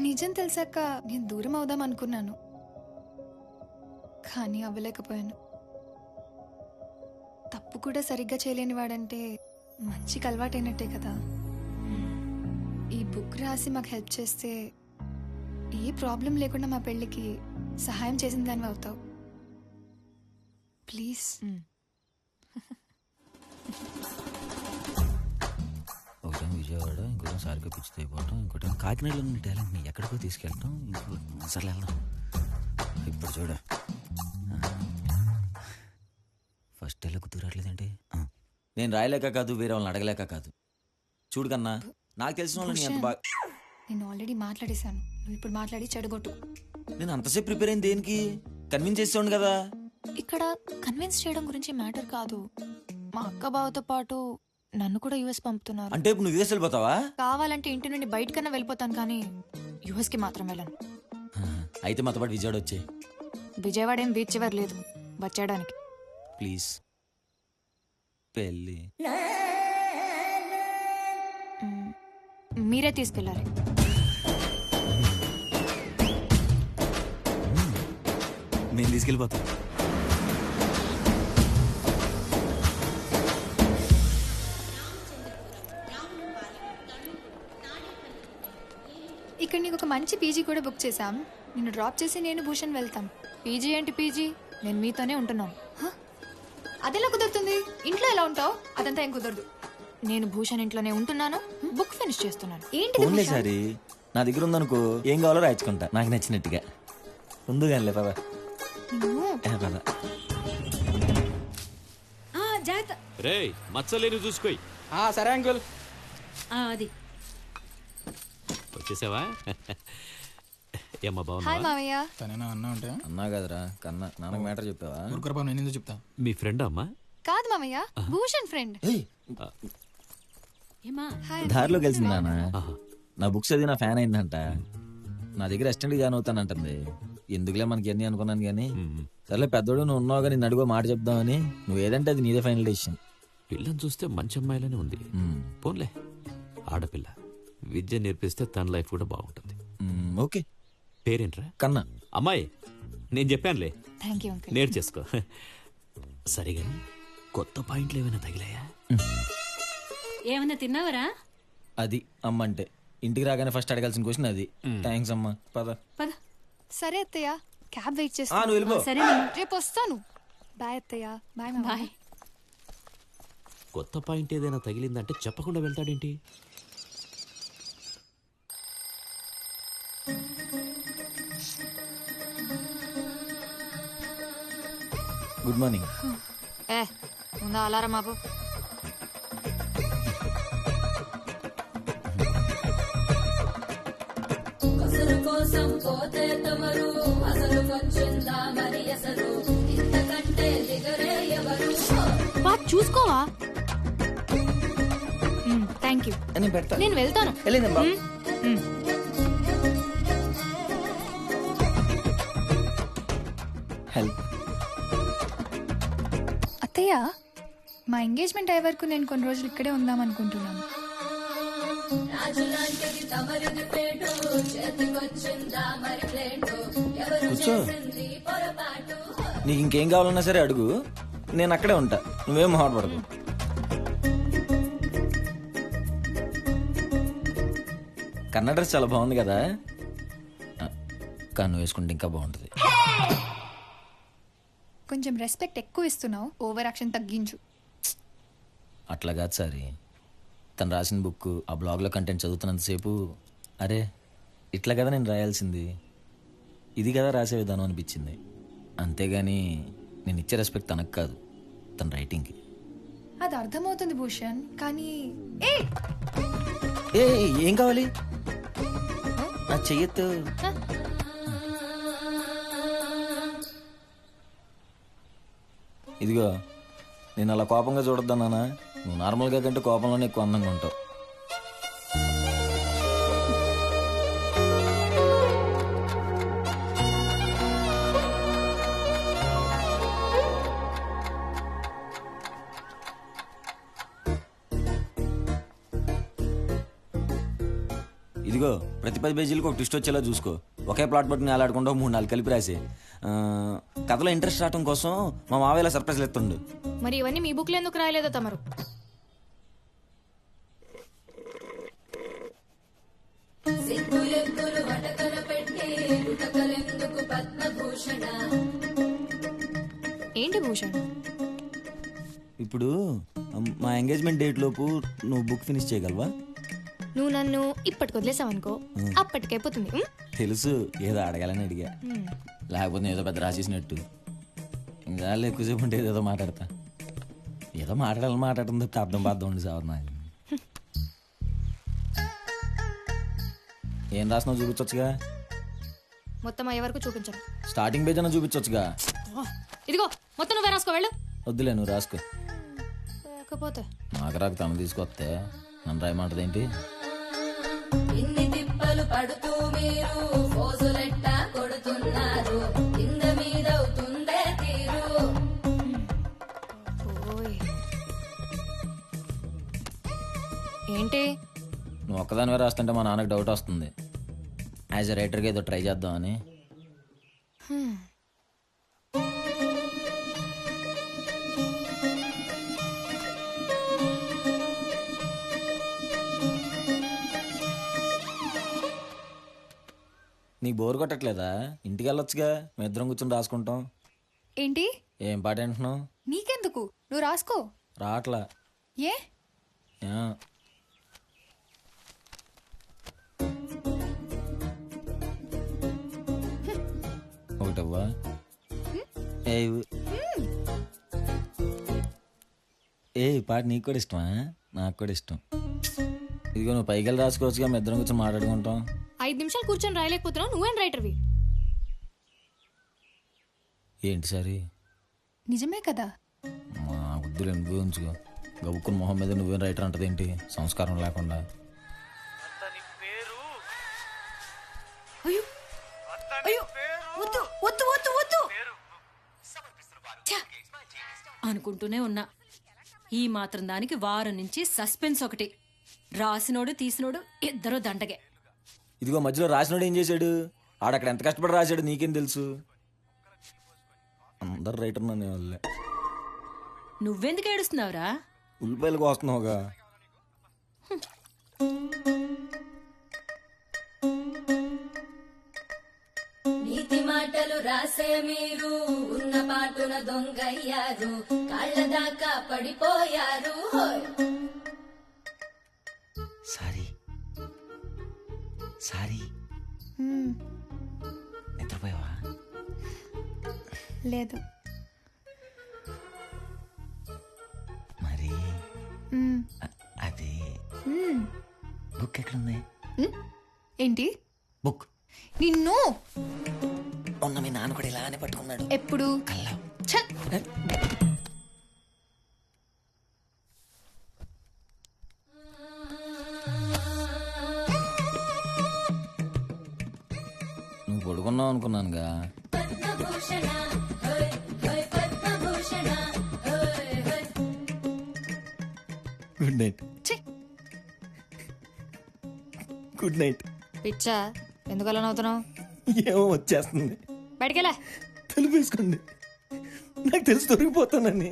నిజం తెలిసాక నేను దూరం అవుదాం అనుకున్నాను, కానీ అవ్వలేకపోయాను. తప్పు కూడా సరిగ్గా చేయలేని వాడంటే మంచికి అలవాటైనట్టే కదా. ఈ బుక్ రాసి మాకు హెల్ప్ చేస్తే ఏ ప్రాబ్లం లేకుండా మా పెళ్ళికి సహాయం చేసిన దానివి అవుతావు. ప్లీజ్. ఒకటేమో విజయవాడ, ఇంకోటేమో సారిగా పిచ్చి అయిపోవటం, ఇంకోటేమో కాకినాడలో ఉన్న టాలెంట్ని ఎక్కడికో తీసుకెళ్ళటం, ఇంకో సర్లే వెళ్దాం. ఇప్పుడు చూడ ఫస్ట్ ఎలా కుదరట్లేదంటే నేను రాయలేక కాదు, వేరే వాళ్ళని అడగలేక కాదు. చూడు కన్నా, నాకు తెలిసిన వాళ్ళని ఎంత బాగా. నేను ఆల్రెడీ మాట్లాడేశాను, నువ్వు ఇప్పుడు మాట్లాడి చెడగొట్టు. నేను అంతసేపు ప్రిపేర్ అయింది దేనికి? కన్విన్స్ చేస్తాను కదా. ఇక్కడ కన్విన్స్ చేయడం గురించి మ్యాటర్ కాదు. మా అక్క బావతో పాటు నన్ను కూడా యుఎస్ పంపుతున్నారు. అంటే ఇప్పుడు నువ్వు యుఎస్ వెళ్ళిపోతావా? కావాలంటే ఇంటి నుండి బయటకన్నా వెళ్ళిపోతాను, కానీ యుఎస్ కి మాత్రం వెళ్ళను. అయితే మాతో పాటు విజయవాడ వచ్చే. విజయవాడ ఏం బీచ్ చివరి లేదు వచ్చేయడానికి. ప్లీజ్. పెళ్ళి మీరే తీసుకెళ్ళాలి. నేను తీసుకెళ్ళిపోతాను. ఇక్కడ నీకు ఒక మంచి పీజీ కూడా బుక్ చేశాం. నిన్ను డ్రాప్ చేసి నేను భూషణ్ వెళ్తాం. పీజీ ఏంటి పీజీ? నేను మీతోనే ఉంటున్నాను. అదెలా కుదురుతుంది? ఇంట్లో ఎలా ఉంటావు? అదంతా ఏం కుదరదు. నేను భూషణ్ ఇంట్లోనే ఉంటున్నాను, బుక్ ఫినిష్ చేస్తున్నాను. ఏంటి ఫోన్లే సారి నా దగ్గర ఉందనుకో, ఏం కావాలో రాయించుకుంటా నాకు నచ్చినట్టుగా. ముందు కానీ పద. రే మచ్చలేని చూసుకోయి. సరే అంకుల్. అది వచ్చేసావా? ఏమ్మా హాయ్ బాగున్నా? మావయ్య. తనేనా అన్నా ఉంటే అన్నా కదరా కన్నా, నాన్నకు మ్యాటర్ చెప్పావా? ఊరుకురపా, నేను ఎందుకు చెప్తా. మీ ఫ్రెండ్ అమ్మా? కాదు మావయ్య, భూషణ్ ఫ్రెండ్. ఏమా హాయ్. దారిలో కలిసింది నాన్న. ఆహా. నా బుక్స్ అది నా ఫ్యాన్ అయిందంట. నా దగ్గర అసిస్టెంట్ జాయిన్ అవుతానంటుంది. ఎందుకులే మనకి అన్ని అనుకున్నాను కానీ, సర్లే పెద్దోడు నువ్వు ఉన్నావుగా, నేను అడుగు మాట చెప్దామని. నువ్వు ఏదంటే అది నీదే ఫైనల్ డెసిషన్. పిల్లని చూస్తే మంచి అమ్మాయిలానే ఉంది. పోన్లే, ఆడపిల్ల విద్య నేర్పిస్తే తన లైఫ్ కూడా బాగుంటుంది. ఓకే. పేరేంట్రా? కన్నా. అమ్మాయి నేను చెప్పానులే, థ్యాంక్ యూ అంకుల్. నేర్చేసుకో. సరిగా కొత్త పాయింట్లు ఏమైనా తగిలాయా? ఏమన్నా తిన్నావరా? అది అమ్మ అంటే ఇంటికి రాగానే ఫస్ట్ అడగాల్సిన క్వశ్చన్ అది. థ్యాంక్స్ అమ్మా, పద. పద. సరే అత్తయ్య, క్యాబ్ వెయిట్ నువ్వు చేస్తాను. వెళ్ళిపో. సరే రేపు వస్తాను. బాయ్ అత్తయ్య. బాయ్ మావయ్య. బాయ్. కొత్త పాయింట్ ఏదైనా తగిలిందంటే చెప్పకుండా వెళ్తాడేంటి? Good morning. ఏ ముందా అలారం ఆపు. కోసం పోతే తమరు అసలు వచ్చిందా మరి అసలు ఇంతకంటే దిగరే ఎవరు? బాగా చూసుకోవా. Thank you. నేను పెడతా. నేను వెళ్తాను. వెళ్ళిందమ్మా. హెల్ప్. అత్తయ్య, మా ఎంగేజ్మెంట్ అయ్యే వరకు నేను కొన్ని రోజులు ఇక్కడే ఉందాం అనుకుంటున్నాను. రాజులాంటిది తమరిది పేటు చేతికొచ్చిందా మరి ప్లేటు ఎవరు కూర్చో. చేసింది పొరపాటు? నీకు ఇంకేం కావాలన్నా సరే అడుగు, నేను అక్కడే ఉంటా. నువ్వేం హాటపడదు. కన్నడ డ్రెస్ చాలా బాగుంది కదా. కన్ను వేసుకుంటే ఇంకా బాగుంటుంది. కొంచెం రెస్పెక్ట్ ఎక్కువ ఇస్తున్నావు, ఓవర్ యాక్షన్ తగ్గించు. అట్లా కాదు సారీ. తను రాసిన బుక్, ఆ బ్లాగ్లో కంటెంట్ చదువుతున్నంతసేపు అరే ఇట్లా కదా నేను రాయాల్సింది, ఇది కదా రాసే విధానం అనిపించింది. అంతేగాని నేను ఇచ్చే రెస్పెక్ట్ తనకు కాదు, తన రైటింగ్కి. అది అర్థమవుతుంది భూషణ్, కానీ ఏ ఏ ఏం కావాలి? నా చెయ్యొద్దు. ఇదిగో, నేను అలా కోపంగా చూడొద్దా నాన్న. నువ్వు నార్మల్గా కంటే కోపంలోనే ఎక్కువ అందంగా ఉంటావు. ఇదిగో ప్రతి 10 పేజీలకు ఒక ట్విస్ట్ వచ్చేలా చూసుకో. ఒకే ప్లాట్ పట్టుకుని ఆలాడుకుంటూ 3-4 కలిపి రాసే. కథలో ఇంట్రెస్ట్ రావడం కోసం మా మావయ్యలా సర్ప్రైజ్లు ఎత్తుండు. మరి ఇవన్నీ మీ బుక్లో ఎందుకు రాయలేదో తమరు? సిగ్గులెగ్గులు వటకన పెట్టి గుటకలెందుకు పద్మభూషణ. ఏంటి భూషణ్? ఇప్పుడు మా ఎంగేజ్మెంట్ డేట్ లోపు నువ్వు బుక్ ఫినిష్ చేయగలవా? నువ్వు నన్ను ఇప్పటికి వదిలేసావనుకో, అప్పటికైపోతుంది. తెలుసు, ఏదో అడగాలని అడిగా. లేకపోతే ఏదో పెద్ద రాసేసినట్టు. ఇంకా ఎక్కువసేపు ఉంటే ఏదో మాట్లాడతా. ఏదో మాట్లాడటం తప్ప అర్థం ఉండి సార్ నాకు. ఏం రాసినావు చూపించొచ్చుగా. మొత్తం అయ్యే వరకు చూపించను. స్టార్టింగ్ పేజ్ అన్న చూపించొచ్చుగా. ఇదిగో మొత్తం నువ్వే రాసుకో, వెళ్ళు. వద్దులే, నువ్వు రాసుకో. లేకపోతే నాకు రాక తను తీసుకొస్తే నన్ను రాయమంటది ఏంటి? ఇన్ని తిప్పలు పడుతూ మీరు ఫోజులెట్ట కొడుతున్నారు. కింద మీద అవుతుందే తీరు. ఓయ్. ఏంటి? నువ్వు ఒక్కదానివే రాస్తుంటే మా నాన్నకు డౌట్ వస్తుంది. యాజ్ ఎ రైటర్గా ఏదో ట్రై చేద్దామని. నీకు బోర్ కొట్టట్లేదా? ఇంటికి వెళ్ళొచ్చుగా, మేము ఇద్దరం కూర్చొని రాసుకుంటాం. ఏంటి? ఏం పాట అంటున్నావు? నీకెందుకు, నువ్వు రాసుకో. రావట్లా. ఏ? యా. ఒకటవ్వా? ఏ పాట నీకు కూడా ఇష్టమా? నాకు కూడా ఇష్టం. ఇదిగో నువ్వు పైకి వెళ్ళి రాసుకోవచ్చుగా, మేము ఇద్దరం కూర్చొని మాట్లాడుకుంటాం. 5 నిమిషాలు కూర్చొని రాయలేకపోతున్నావు, నువ్వేం రైటర్వి? ఏంటి సరే? నిజమే కదా. మా వద్దులే, నువ్వే ఉంచుకో. గబుక్కుని మొహం మీద నువ్వేం రైటర్ అంటది ఏంటి, సంస్కారం లేకుండా. అయ్యో అయ్యో, వద్దు వద్దు వద్దు వద్దు. అనుకుంటూనే ఉన్నా, ఈ మాత్రం దానికి వారం నుంచి సస్పెన్స్ ఒకటి. రాసినోడు తీసినోడు ఇద్దరు దండగే. ఇదిగో మధ్యలో రాసినోడు ఏం చేశాడు? ఆడక్కడ ఎంత కష్టపడి రాశాడు నీకేం తెలుసు? అందరు రైటర్ నన్ను వాళ్ళే. నువ్వెందుకు ఏడుస్తున్నావురా? ఉల్లిపాయలకు వస్తున్నావుగా. నీతి మాటలు రాసే మీరు ఉన్న పాటున దొంగయ్యారు. కాళ్ళ దాకా పడిపోయారు. హోయ్. Sorry sorry. నిద్రపోయావా? లేదు. మరి అది బుక్ ఎక్కడుంది? ఏంటి? బుక్ నిన్ను మొన్న మీ నాన్న కూడా ఇలానే పట్టుకున్నాడు. ఎప్పుడు? కల్లా. ఛ! నువ్వు పడుకున్నావు అనుకున్నానుగా. పద్మభూషణ. హోయ్ హోయ్ పద్మభూషణ. హోయ్ హోయ్. Good night. ఛీ! Good night. పిచ్చా, ఎందుకు అలా నవ్వుతున్నావు? ఏమో వచ్చేస్తుంది. బయటికెళ్ళా. తెలిపేసుకోండి, నాకు తెలిసి దొరికిపోతానని.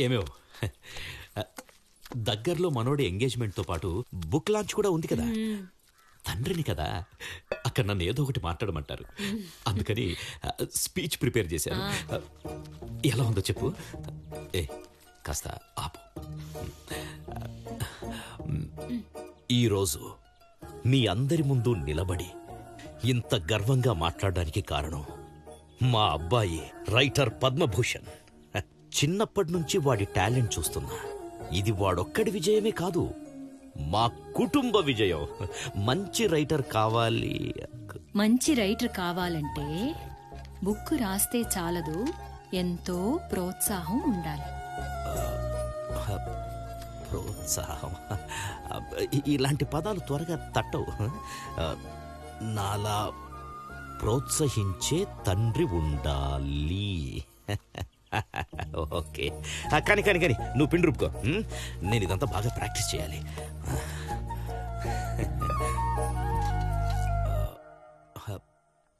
ఏమేవ్, దగ్గరలో మనోడి ఎంగేజ్మెంట్తో పాటు బుక్ లాంచ్ కూడా ఉంది కదా. తండ్రిని కదా, అక్కడ నన్ను ఏదో ఒకటి మాట్లాడమంటారు. అందుకని స్పీచ్ ప్రిపేర్ చేశాను. ఎలా ఉందో చెప్పు. ఏ కాస్త ఆపు. ఈరోజు మీ అందరి ముందు నిలబడి ఇంత గర్వంగా మాట్లాడడానికి కారణం మా అబ్బాయి రైటర్ పద్మభూషణ్. చిన్నప్పటి నుంచి వాడి టాలెంట్ చూస్తున్నా. ఇది వాడొక్కడి విజయమే కాదు, మా కుటుంబ విజయం. మంచి రైటర్ కావాలి. మంచి రైటర్ కావాలంటే బుక్ రాస్తే చాలదు, ఎంతో ప్రోత్సాహం ఉండాలి. ప్రోత్సాహం, ఇలాంటి పదాలు త్వరగా తట్టవు. నాలా ప్రోత్సహించే తండ్రి ఉండాలి. ఓకే, కానీ కానీ కానీ నువ్వు పిండి రుబ్బుకో. నేను ఇదంతా బాగా ప్రాక్టీస్ చేయాలి.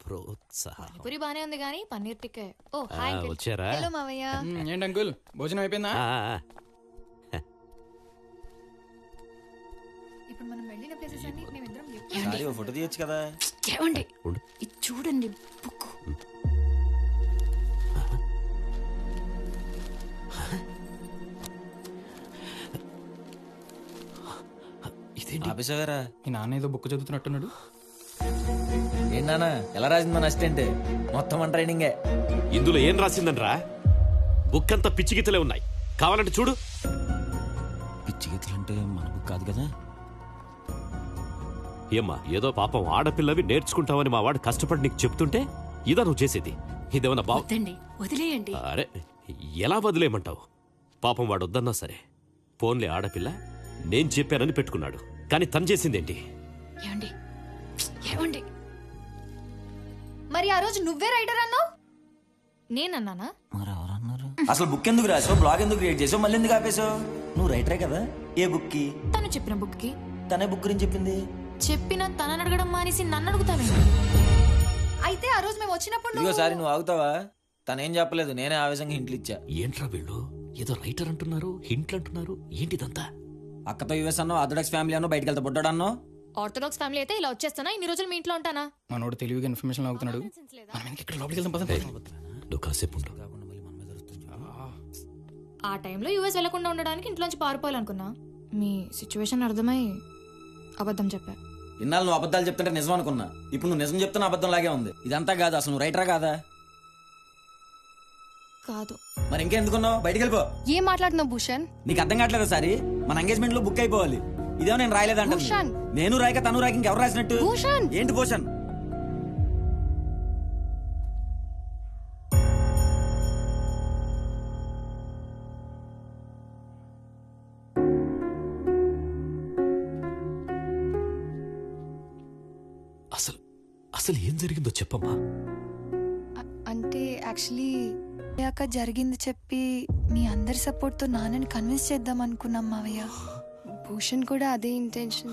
ప్రోత్సాహం. పూరి బానే ఉంది కానీ పన్నీర్ టిక్కే. ఓ హాయ్ అంకుల్. వచ్చారా? హలో మావయ్య. ఏంటి అంకుల్ భోజనం అయిపోయిందా? ఇప్పుడు మనం వెళ్ళిన ప్లేసెస్ అన్ని మేమిద్దరం సారీ, ఓ ఫోటో తీయొచ్చు కదా. ఏమండి ఉండు. ఇది చూడండి బుక్. ఇదేంటి? ఆపేసావారా? మీ నాన్న ఏదో బుక్ చదువుతున్నట్టున్నాడు. ఏంటన్నా ఎలా రాసింది మన అసిస్టెంట్? మొత్తం మన ట్రైనింగే. ఇందులో ఏం రాసిందనరా? బుక్ అంతా పిచ్చి గీతలే ఉన్నాయి. కావాలంటే చూడు. పిచ్చి గీతలంటే మన బుక్ కాదు కదా. ఏమ్మా, ఏదో పాపం ఆడపిల్లవి నేర్చుకుంటావని మా వాడు కష్టపడి నీకు చెప్తుంటే ఇదా నువ్వు చేసేది? ఇదేమన్నా బావు? వద్దండి, వదిలేయండి. అరే, ఎలా వదిలేయమంటావు? పాపం వాడు వద్దన్నా సరే, ఫోన్లే ఆడపిల్ల నేను చెప్పానని పెట్టుకున్నాడు. కానీ తను చేసిందేంటి? ఏమండి ఏమండి మరి ఆ రోజు నువ్వే రైటర్ అన్నావు. నేనన్నానా? మరి ఎవరన్నారు? అసలు బుక్ ఎందుకు రాసావు? బ్లాగ్ ఎందుకు క్రియేట్ చేసావు? మళ్ళీ ఎందుకు ఆపేసావు? నువ్వు రైటరే కదా. ఏ బుక్ కి? తను చెప్పిన బుక్ కి. తనే బుక్ గురించి చెప్పింది. చెప్పిన తనని అడగడం మానేసి నన్ను అడుగుతావేంటి? అయితే ఆ రోజు మేము వచ్చినప్పుడు ఇదిగో సారి, నువ్వు ఆగుతావా? తనేం చెప్పలేదు, నేనే ఆవేశంగా హింట్లు ఇచ్చా. ఏంట్రా వీళ్ళు ఏదో రైటర్ అంటున్నారు, హింట్లు అంటున్నారు, ఏంటిదంతా? అక్కతో యుఎస్ అన్నో, ఆర్థడాక్స్ ఫ్యామిలీ అన్నో, బయటకు వెళ్తా బొడ్డాడు అన్నో. ఆర్థోడాక్స్ ఫ్యామిలీ అయితే ఇలా వచ్చేస్తానా? ఇన్ని రోజులు మీ ఇంట్లో ఉంటానా? మనోడు తెలివిగా ఇన్ఫర్మేషన్ అవుతున్నాడు. మనం ఇక్కడ లోపలికి వెళ్దాం పద. నువ్వు కాసేపు ఉండు. ఆ టైంలో యూఎస్ వెళ్లకుండా ఉండడానికి ఇంట్లోంచి పారిపోవాలనుకున్నా. మీ సిచ్యువేషన్ అర్థమై అబద్ధం చెప్పా. ఇన్నాళ్ళు నువ్వు అబద్ధాలు చెప్తుంటే నిజం అనుకున్నా. ఇప్పుడు నువ్వు నిజం చెప్తున్న అబద్ధం లాగే ఉంది. ఇదంతా కాదు, అసలు నువ్వు రైటరా కాదా? కాదు. మరి ఇంకెందుకున్నావు? బయటికి వెళ్ళిపో. ఏం మాట్లాడుతున్నావు భూషణ్? నీకు అర్థం కావట్లేదు సారి. మన ఎంగేజ్మెంట్ లో బుక్ అయిపోవాలి. ఇదేమో నేను రాయలేదంట. భూషణ్. నేను రాయక తను రాయక ఇంకెవరు రాసినట్టు? భూషణ్. ఏంటి భూషణ్? అసలు అసలు ఏం జరిగిందో చెప్పమ్మా. అంటే యాక్చువల్లీ అక్క జరిగింది చెప్పి మీ అందరి సపోర్ట్ తో నాన్నని కన్విన్స్ చేద్దాం అనుకున్నాం మావయ్య. భూషణ్ కూడా అదే ఇంటెన్షన్.